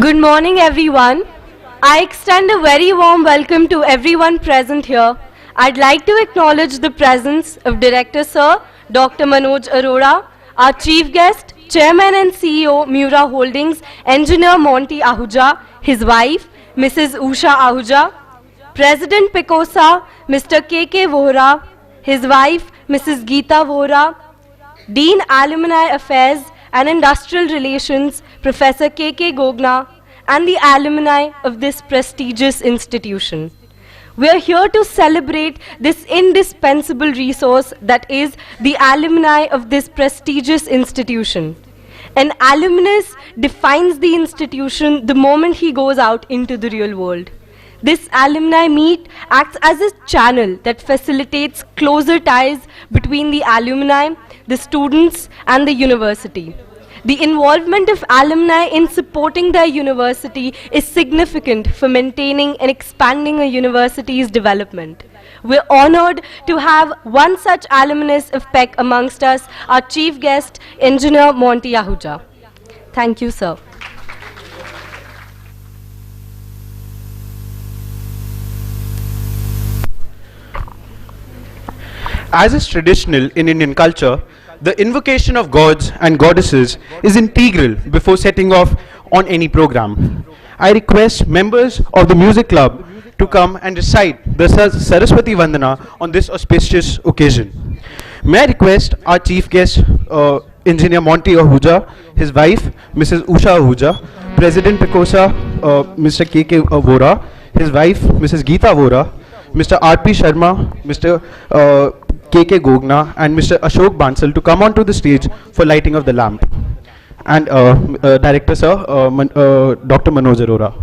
Good morning, everyone. I extend a very warm welcome to everyone present here. I'd like to acknowledge the presence of Director Sir Dr. Manoj Arora, our Chief Guest, Chairman and CEO, Mura Holdings, Engineer Monty Ahuja, his wife, Mrs. Usha Ahuja, President PECOSA, Mr. K.K. Vohra, his wife, Mrs. Geeta Vohra, Dean Alumni Affairs and Industrial Relations, Professor K.K. Gogna, and the alumni of this prestigious institution. We are here to celebrate this indispensable resource that is the alumni of this prestigious institution. An alumnus defines the institution the moment he goes out into the real world. This alumni meet acts as a channel that facilitates closer ties between the alumni, the students, and the university. The involvement of alumni in supporting their university is significant for maintaining and expanding a university's development. We're honored to have one such alumnus of PEC amongst us, our chief guest, Engineer Monty Ahuja. Thank you, sir. As is traditional in Indian culture, the invocation of gods and goddesses is integral before setting off on any program. I request members of the music club to come and recite the Saraswati Vandana on this auspicious occasion. May I request our chief guest, Engineer Monty Ahuja, his wife, Mrs. Usha Ahuja, President PECOSA, Mr. K.K. Vohra, his wife, Mrs. Geeta Vohra, Mr. R.P. Sharma, Mr. K.K. Gogna, and Mr. Ashok Bansal to come onto the stage for lighting of the lamp. And Director Sir, Dr. Manoj Arora.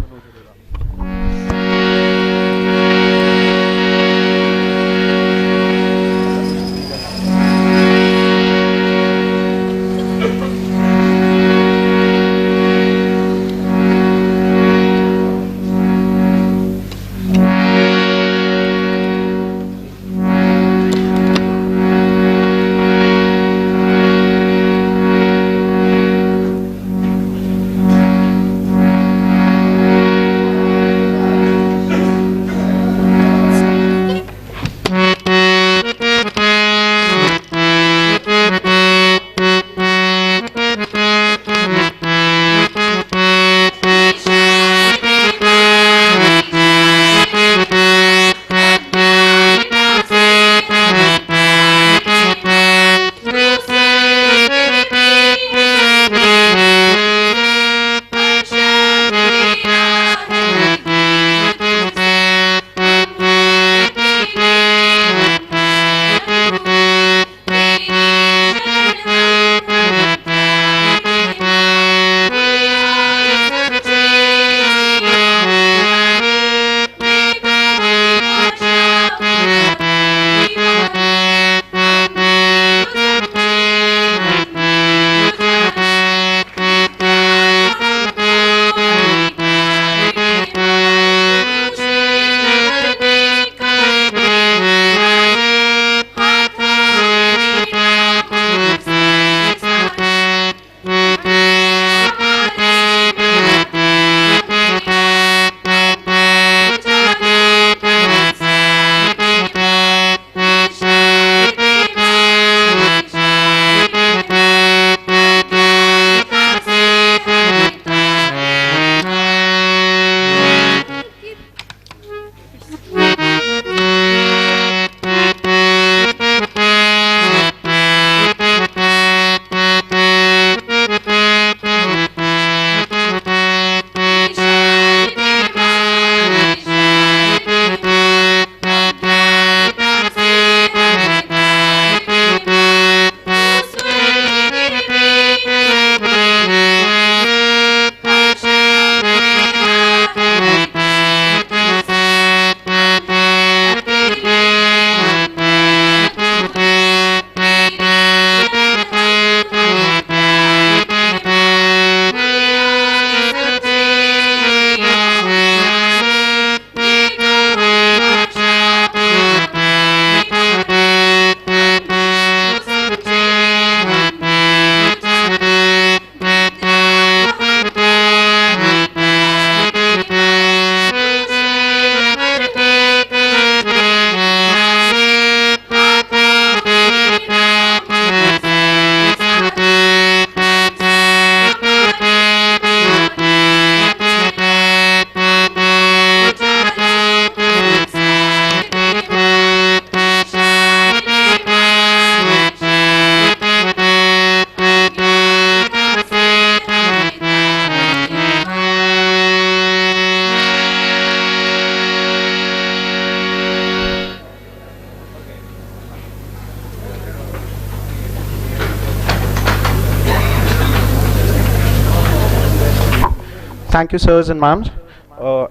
Thank you, sirs and ma'ams.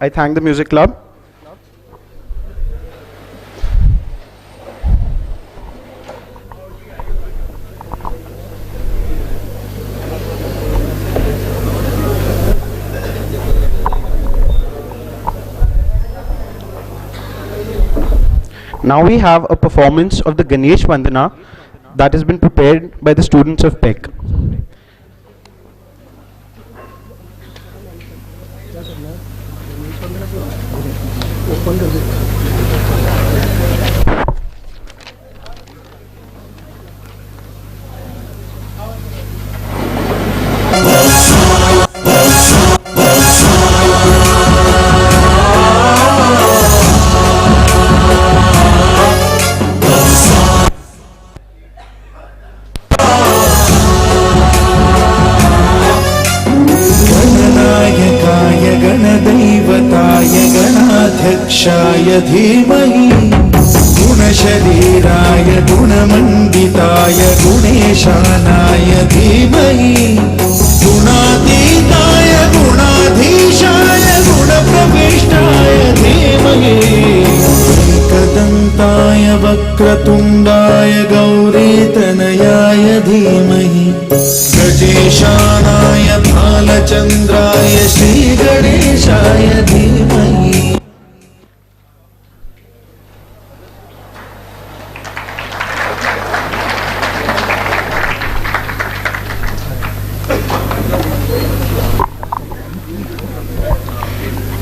I thank the music club. Now we have a performance of the Ganesh Vandana that has been prepared by the students of PEC. गणनायकाय गणदैवताय गणाध्यक्षाय धीमहि गुणशरीराय गुणमण्डिताय गुणेशानाय धीमहि गुणातीताय गुणाधीशाय गुणप्रविष्टाय धीमहि एकदन्ताय वक्रतुण्डाय गौरीतनयाय धीमहि गजेशानाय भालचन्द्राय श्रीगणेशाय धीमहि।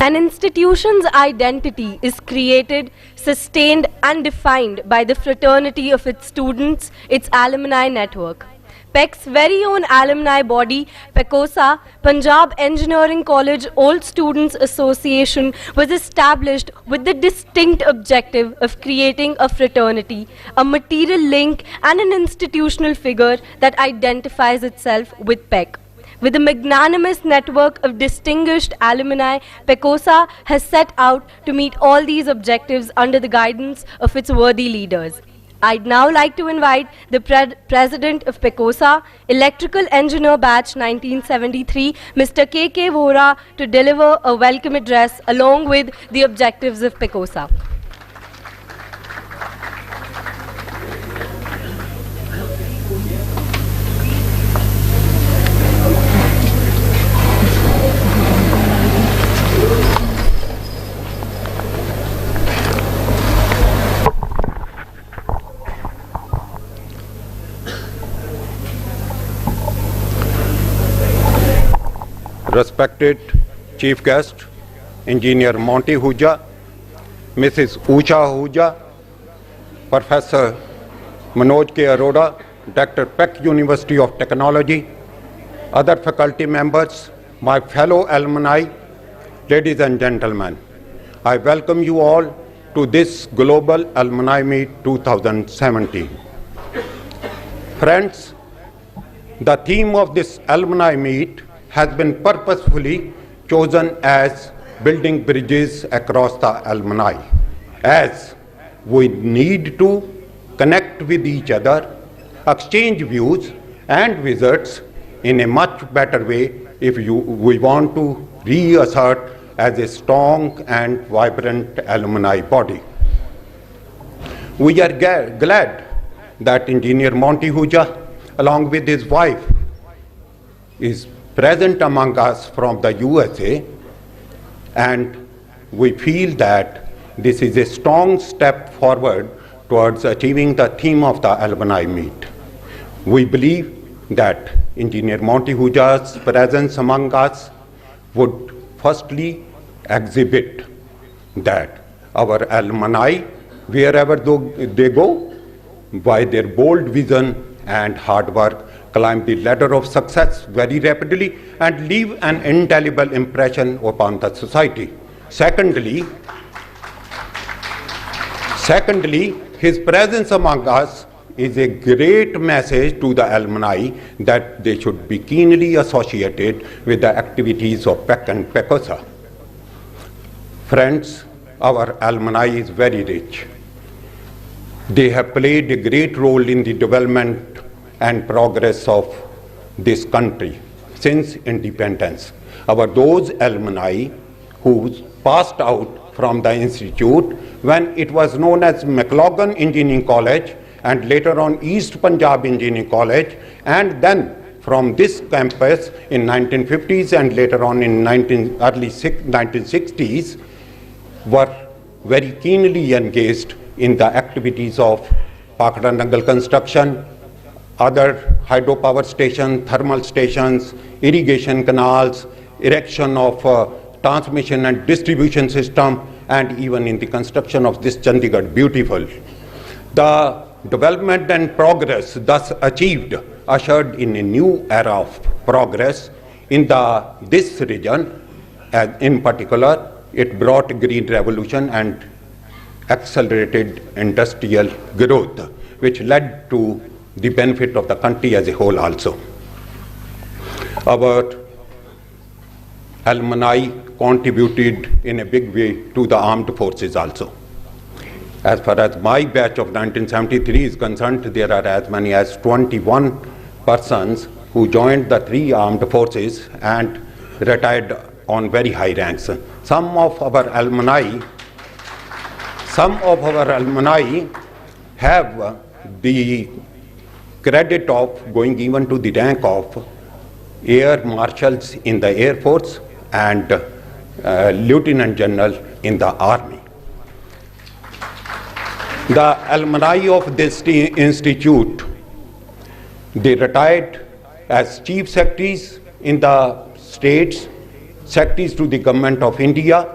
An institution's identity is created, sustained and defined by the fraternity of its students, its alumni network. PEC's very own alumni body, PECOSA, Punjab Engineering College Old Students Association, was established with the distinct objective of creating a fraternity, a material link and an institutional figure that identifies itself with PEC. With a magnanimous network of distinguished alumni, PECOSA has set out to meet all these objectives under the guidance of its worthy leaders. I'd now like to invite the President of PECOSA, Electrical Engineer Batch 1973, Mr. K.K. Vora, to deliver a welcome address along with the objectives of PECOSA. Respected Chief Guest, Engineer Monty Ahuja, Mrs. Usha Ahuja, Professor Manoj K. Arora, Dr. Peck University of Technology, other faculty members, my fellow alumni, ladies and gentlemen, I welcome you all to this Global Alumni Meet 2017. Friends, the theme of this Alumni Meet has been purposefully chosen as building bridges across the alumni, as we need to connect with each other, exchange views and visits in a much better way if we want to reassert as a strong and vibrant alumni body. We are glad that Engineer Monty Ahuja, along with his wife, is present among us from the USA, and we feel that this is a strong step forward towards achieving the theme of the Alumni Meet. We believe that Engineer Monty Ahuja's presence among us would firstly exhibit that our alumni, wherever they go, by their bold vision and hard work, climb the ladder of success very rapidly and leave an indelible impression upon the society. Secondly, his presence among us is a great message to the alumni that they should be keenly associated with the activities of PEC and PECOSA. Friends, our alumni is very rich. They have played a great role in the development and progress of this country since independence. those alumni who passed out from the institute when it was known as McLaughlin Engineering College and later on East Punjab Engineering College, and then from this campus in 1950s and later on in early 1960s were very keenly engaged in the activities of Pakra Nangal construction, other hydropower stations, thermal stations, irrigation canals, erection of transmission and distribution system, and even in the construction of this Chandigarh Beautiful. The development and progress thus achieved ushered in a new era of progress in this region, and in particular it brought green revolution and accelerated industrial growth, which led to the benefit of the country as a whole also. Our alumni contributed in a big way to the armed forces also. As far as my batch of 1973 is concerned, there are as many as 21 persons who joined the 3 armed forces and retired on very high ranks. Some of our alumni have the credit of going even to the rank of air marshals in the Air Force and lieutenant general in the army. The alumni of this institute, they retired as chief secretaries in the states, secretaries to the government of India,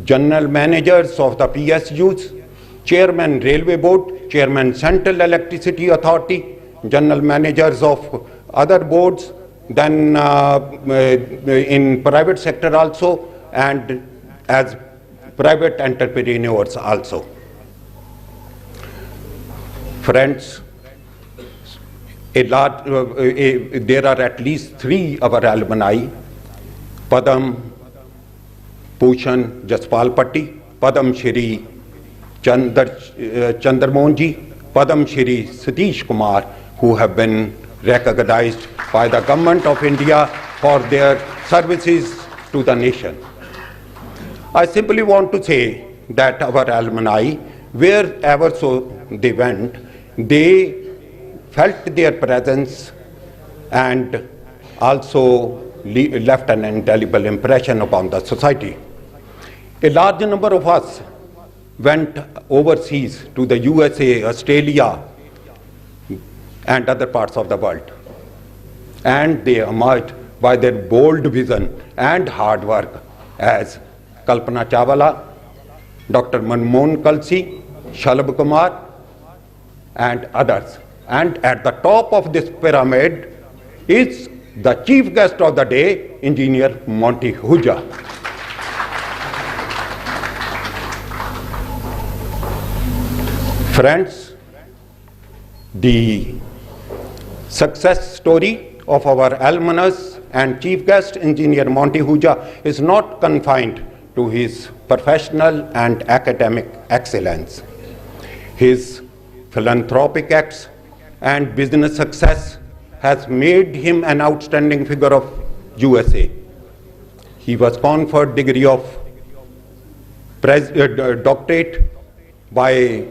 general managers of the PSUs, chairman railway board, chairman central electricity authority, general managers of other boards, then in private sector also, and as private entrepreneurs also. Friends, there are at least 3 of our alumni: Padam Bhushan Jaspal Patti, Padam Shri Chandramohan ji, Padam Shri Satish Kumar, who have been recognized by the government of India for their services to the nation. I simply want to say that our alumni, wherever so they went, they felt their presence and also left an indelible impression upon the society. A large number of us went overseas to the USA, Australia, and other parts of the world. And they emerged by their bold vision and hard work as Kalpana Chawla, Dr. Manmohan Kalsi, Shalabh Kumar, and others. And at the top of this pyramid is the chief guest of the day, Engineer Monty Ahuja. Friends, the success story of our alumnus and chief guest, Engineer Monty Ahuja, is not confined to his professional and academic excellence. His philanthropic acts and business success has made him an outstanding figure of USA. He was conferred degree of doctorate by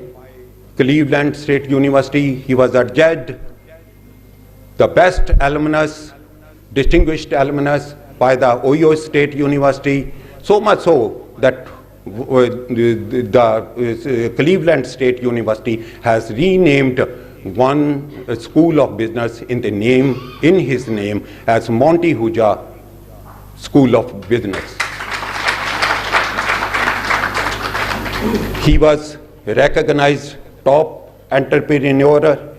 Cleveland State University. He was adjudged the best alumnus, distinguished alumnus by the Ohio State University, so much so that the Cleveland State University has renamed one school of business in his name as Monty Ahuja School of Business. He was recognized top entrepreneur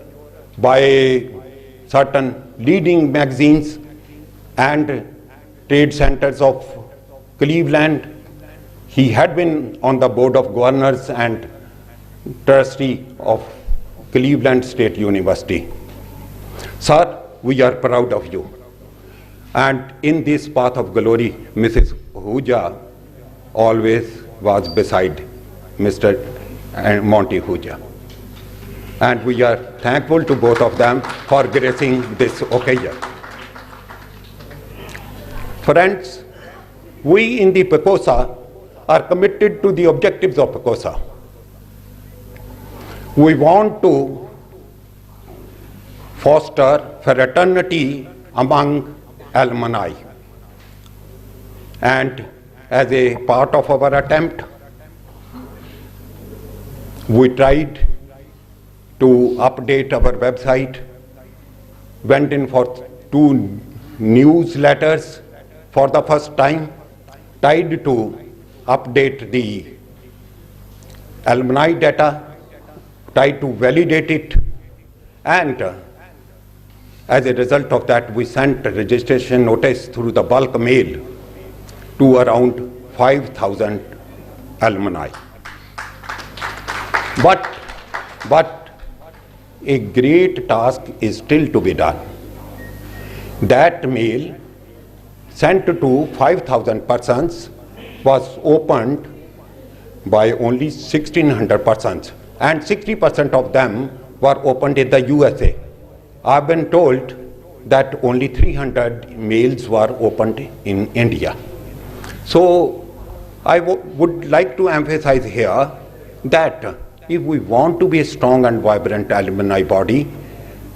by certain leading magazines and trade centers of Cleveland. He had been on the board of governors and trustee of Cleveland State University. Sir, we are proud of you. And in this path of glory, Mrs. Ahuja always was beside Mr. Monty Ahuja. And we are thankful to both of them for gracing this occasion. Friends, we in the PECOSA are committed to the objectives of PECOSA. We want to foster fraternity among alumni. And as a part of our attempt, we tried to update our website, went in for 2 newsletters for the first time, tried to update the alumni data, tried to validate it, and as a result of that, we sent a registration notice through the bulk mail to around 5,000 alumni. But a great task is still to be done. That mail sent to 5,000 persons was opened by only 1,600 persons, and 60% of them were opened in the USA. I've been told that only 300 mails were opened in India. So I would like to emphasize here that if we want to be a strong and vibrant alumni body,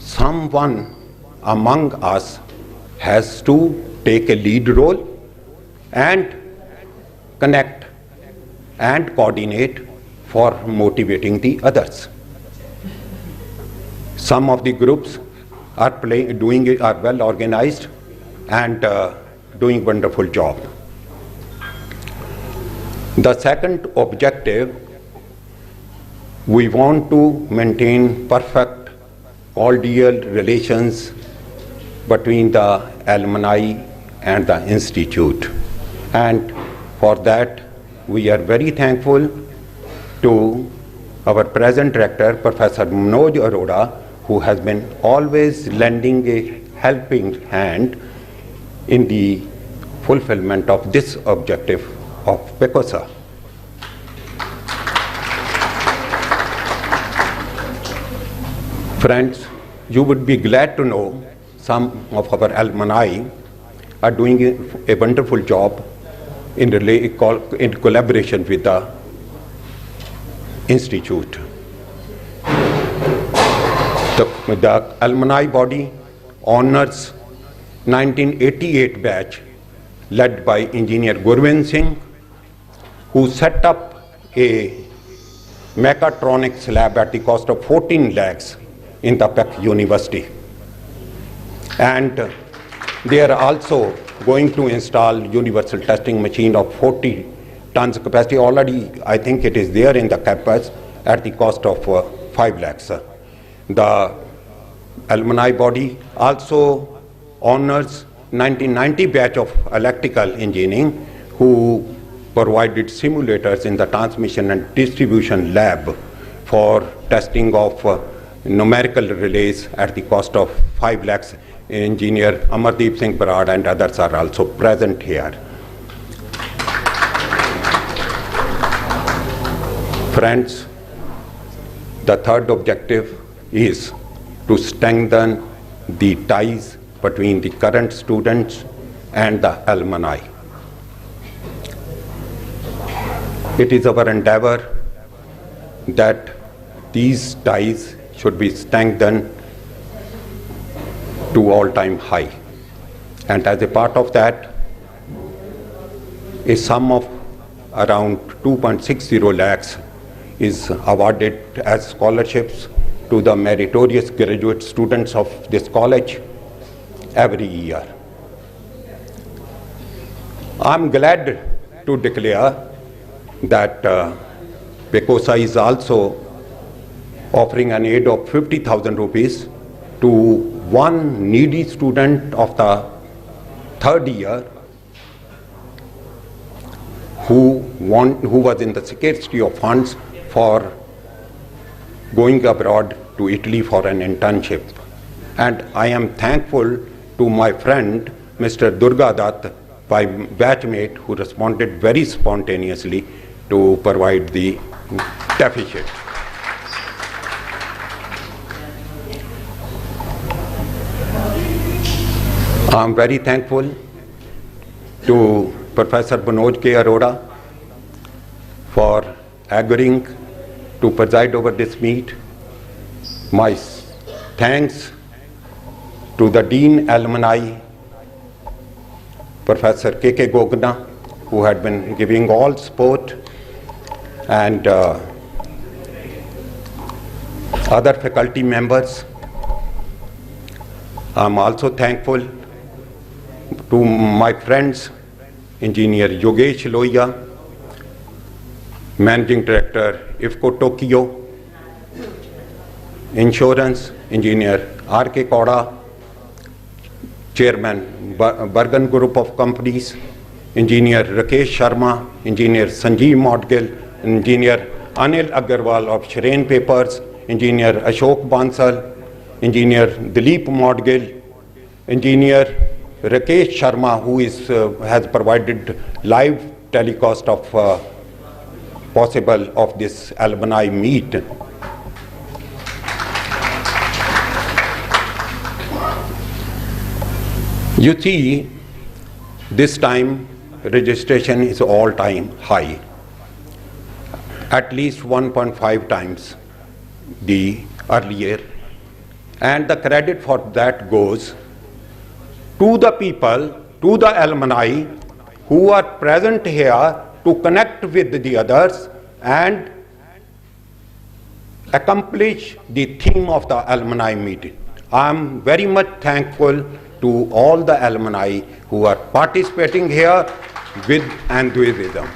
someone among us has to take a lead role and connect and coordinate for motivating the others. Some of the groups are well organized and doing wonderful job. The second objective, we want to maintain perfect cordial relations between the alumni and the institute, and for that we are very thankful to our present director, Professor Manoj Arora, who has been always lending a helping hand in the fulfillment of this objective of PECOSA. Friends, you would be glad to know some of our alumni are doing a wonderful job in collaboration with the institute. The alumni body honors 1988 batch led by Engineer Gurvind Singh, who set up a mechatronics lab at the cost of 14 lakhs in the PEC University. And they are also going to install universal testing machine of 40 tons capacity. Already, I think it is there in the campus at the cost of 5 lakhs. The alumni body also honors 1990 batch of electrical engineering who provided simulators in the transmission and distribution lab for testing of numerical relays at the cost of 5 lakhs. Engineer Amardeep Singh Barad and others are also present here. Friends, the third objective is to strengthen the ties between the current students and the alumni. It is our endeavor that these ties should be strengthened to all-time high. And as a part of that, a sum of around 2.60 lakhs is awarded as scholarships to the meritorious graduate students of this college every year. I'm glad to declare that PECOSA is also offering an aid of 50,000 rupees to one needy student of the third year who was in the scarcity of funds for going abroad to Italy for an internship. And I am thankful to my friend Mr. Durga Dutt, my batchmate, who responded very spontaneously to provide the deficit. I am very thankful to Professor Manoj K. Arora for agreeing to preside over this meet. My thanks to the Dean Alumni, Professor K.K. Gogna, who had been giving all support, and other faculty members. I'm also thankful to my friends, Engineer Yogesh Loya, Managing Director, IFCO Tokyo, Insurance, Engineer R.K. Kauda, Chairman, Bergen Group of Companies, Engineer Rakesh Sharma, Engineer Sanjeev Modgil, Engineer Anil Agarwal of Shrain Papers, Engineer Ashok Bansal, Engineer Dilip Modgil, Engineer Rakesh Sharma, who has provided live telecast of possible of this alumni meet. You see, this time registration is all-time high, at least 1.5 times the earlier, and the credit for that goes to the people, to the alumni who are present here to connect with the others and accomplish the theme of the alumni meeting. I am very much thankful to all the alumni who are participating here with enthusiasm.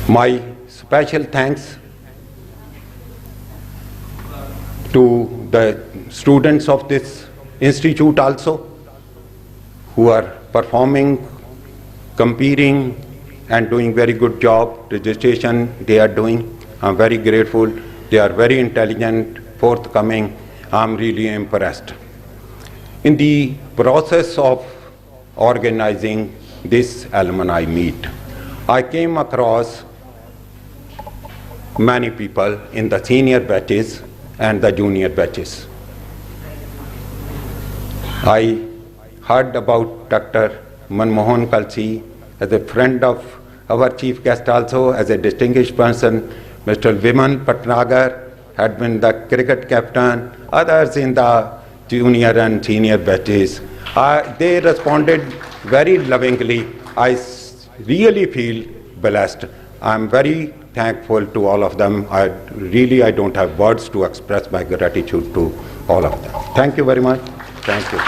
My special thanks to the students of this institute also, who are performing, competing, and doing very good job. Registration they are doing. I'm very grateful. They are very intelligent, forthcoming. I'm really impressed. In the process of organizing this alumni meet, I came across many people in the senior batches and the junior batches. I heard about Dr. Manmohan Kalsi as a friend of our chief guest also, as a distinguished person. Mr. Viman Patnagar had been the cricket captain, others in the junior and senior batches. They responded very lovingly. I really feel blessed. I'm very thankful to all of them. I don't have words to express my gratitude to all of them. Thank you very much. Thank you.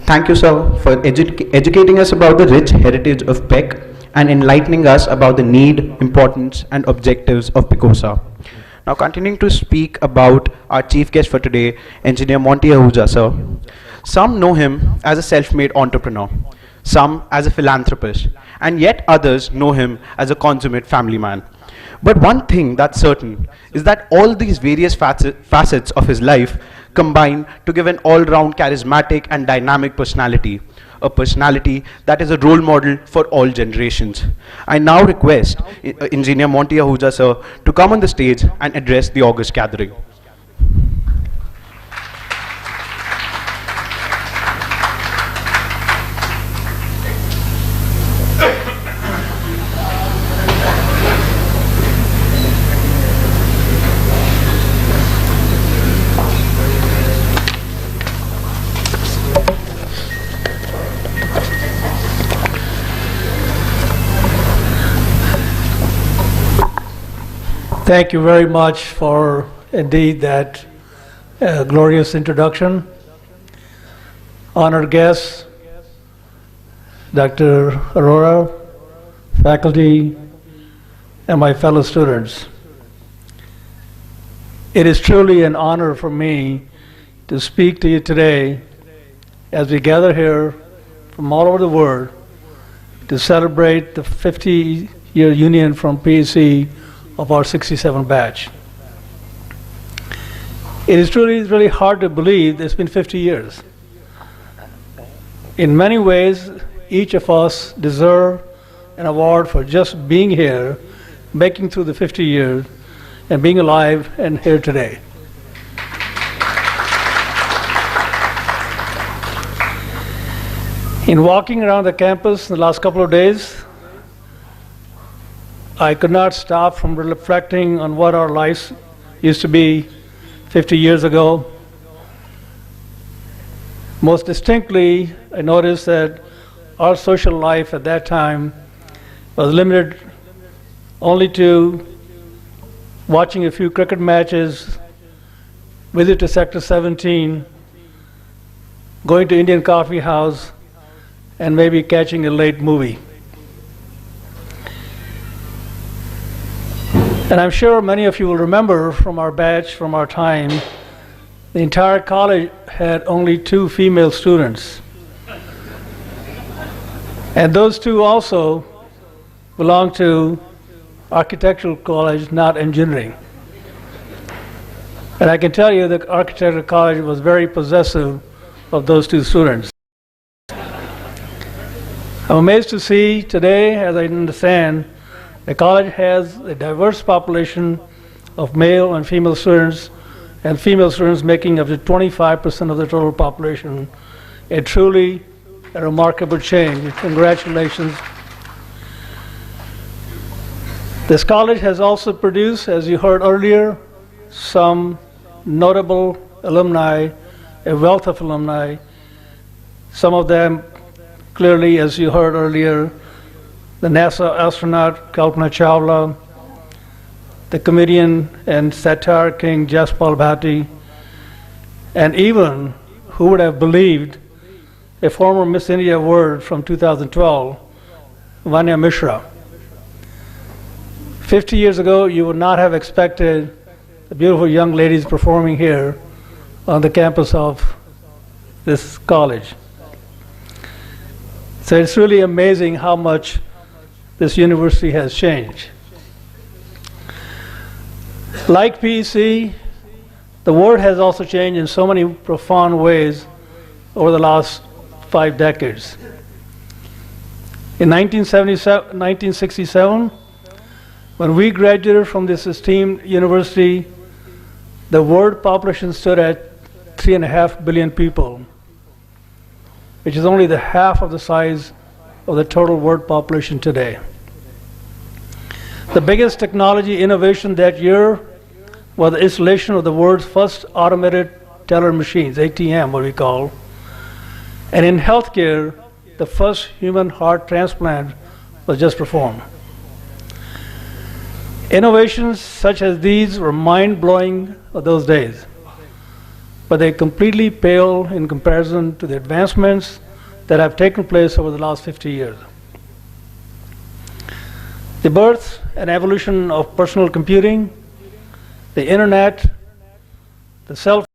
Thank you, sir, for educating us about the rich heritage of PEC and enlightening us about the need, importance, and objectives of PECOSA. Now, continuing to speak about our chief guest for today, Engineer Monty Ahuja, sir. Some know him as a self-made entrepreneur, some as a philanthropist, and yet others know him as a consummate family man. But one thing that's certain is that all these various facets of his life combine to give an all-round charismatic and dynamic personality, a personality that is a role model for all generations. I now request Engineer Monty Ahuja, sir, to come on the stage and address the august gathering. Thank you very much for indeed that glorious introduction. Honored guests, Dr. Arora, faculty, and my fellow students. It is truly an honor for me to speak to you today as we gather here from all over the world to celebrate the 50-year union from PEC of our 67 batch. It is really hard to believe it's been 50 years. In many ways, each of us deserve an award for just being here making through the 50 years and being alive and here today. In walking around the campus in the last couple of days, I could not stop from reflecting on what our lives used to be 50 years ago. Most distinctly, I noticed that our social life at that time was limited only to watching a few cricket matches, visit to Sector 17, going to Indian Coffee House, and maybe catching a late movie. And I'm sure many of you will remember from our batch, from our time, the entire college had only 2 female students. And those 2 also belonged to architectural college, not engineering. And I can tell you that architectural college was very possessive of those 2 students. I'm amazed to see today, as I understand, the college has a diverse population of male and female students, and female students making up to 25% of the total population. A truly a remarkable change. Congratulations. This college has also produced, as you heard earlier, some notable alumni, a wealth of alumni. Some of them clearly, as you heard earlier, the NASA astronaut Kalpana Chawla, the comedian and satire king Jaspal Bhatti, and even, who would have believed, a former Miss India award from 2012, Vanya Mishra. 50 years ago, you would not have expected the beautiful young ladies performing here on the campus of this college. So it's really amazing how much this university has changed. Like PEC, the world has also changed in so many profound ways over the last 5 decades. In 1967, when we graduated from this esteemed university, the world population stood at 3.5 billion people, which is only the half of the size of the total world population today. The biggest technology innovation that year was the installation of the world's first automated teller machines, ATM, what we call. And in healthcare, the first human heart transplant was just performed. Innovations such as these were mind-blowing of those days, but they completely pale in comparison to the advancements that have taken place over the last 50 years. The birth and evolution of personal computing, the internet, the cell